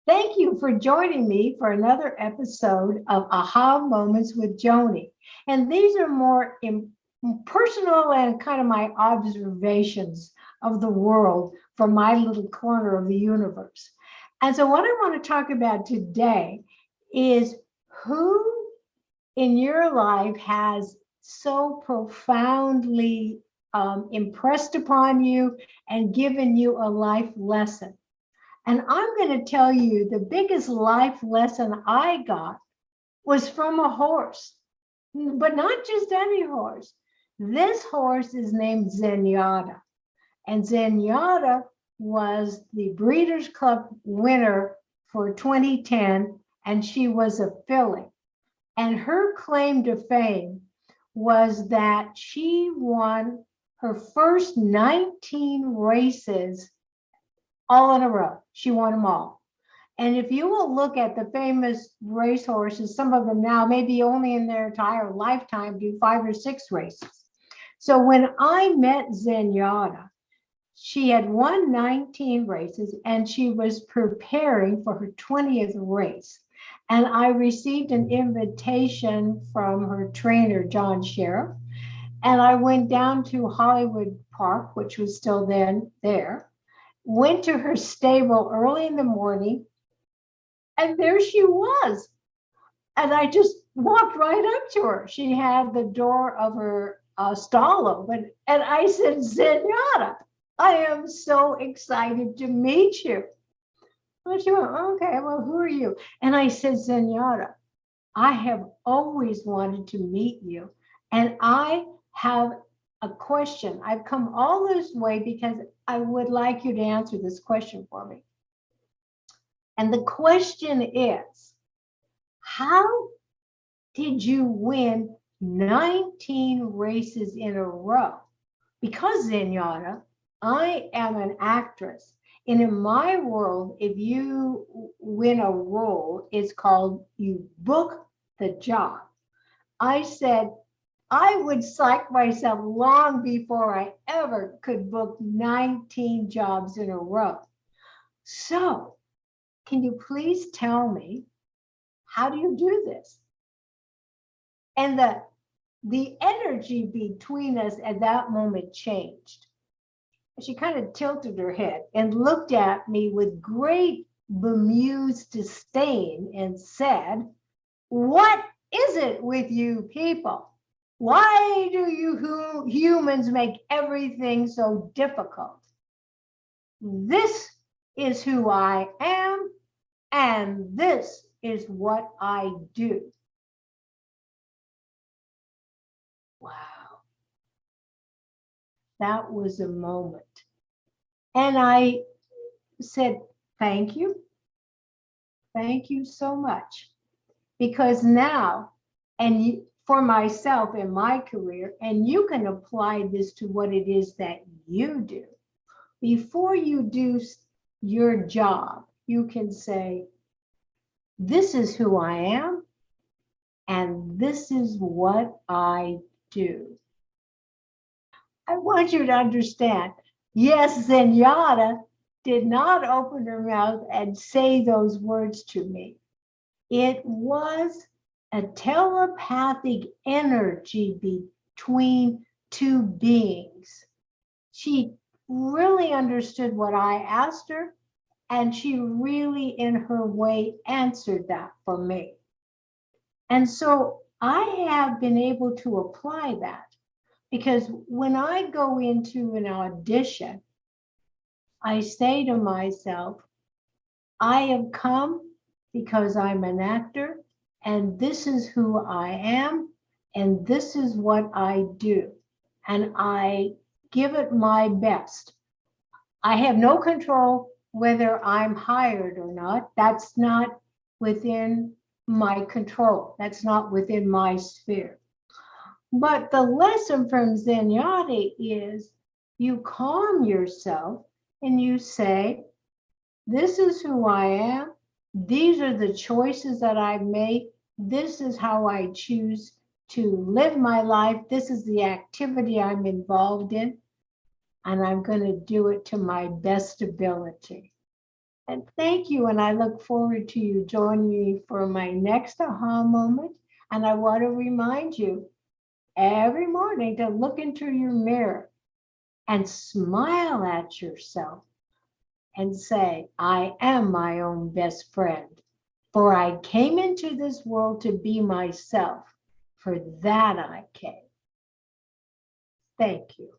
Thank you for joining me for another episode of Aha Moments with Joanie. And these are more personal and kind of my observations of the world from my little corner of the universe. And so, what I want to talk about today is who in your life has so profoundly impressed upon you and given you a life lesson. And I'm going to tell you the biggest life lesson I got was from a horse, but not just any horse. This horse is named Zenyatta. And Zenyatta was the Breeders' Club winner for 2010, and she was a filly. And her claim to fame was that she won her first 19 races all in a row. She won them all. And if you will look at the famous racehorses, some of them now, maybe only in their entire lifetime, do 5 or 6 races. So when I met Zenyatta, she had won 19 races and she was preparing for her 20th race. And I received an invitation from her trainer, John Sheriff. And I went down to Hollywood Park, which was still then there, went to her stable early in the morning, and there she was. And I just walked right up to her. She had the door of her stall open. And I said, Zenyatta, I am so excited to meet you. And she went, okay, well, who are you? And I said, Zenyatta, I have always wanted to meet you. And I have a question. I've come all this way because I would like you to answer this question for me. And the question is, how did you win 19 races in a row? Because, Zenyatta, I am an actress. And in my world, if you win a role, it's called you book the job. I said, I would psych myself long before I ever could book 19 jobs in a row. So, can you please tell me, how do you do this? And the energy between us at that moment changed. She kind of tilted her head and looked at me with great bemused disdain and said, what is it with you people? Why do you humans make everything so difficult? This is who I am, and this is what I do. Wow. That was a moment. And I said, thank you. Thank you so much. Because now, and for myself in my career, and you can apply this to what it is that you do. Before you do your job, you can say, this is who I am, and this is what I do. I want you to understand, yes, Zenyatta did not open her mouth and say those words to me. It was a telepathic energy between two beings. She really understood what I asked her, and she really, in her way, answered that for me. And so I have been able to apply that, because when I go into an audition, I say to myself, I have come because I'm an actor, and this is who I am, and this is what I do. And I give it my best. I have no control whether I'm hired or not. That's not within my control. That's not within my sphere. But the lesson from Zenyatta is you calm yourself and you say, this is who I am. These are the choices that I've made. This is how I choose to live my life. This is the activity I'm involved in. And I'm going to do it to my best ability. And thank you. And I look forward to you joining me for my next aha moment. And I want to remind you every morning to look into your mirror and smile at yourself and say, I am my own best friend. For I came into this world to be myself. For that I came. Thank you.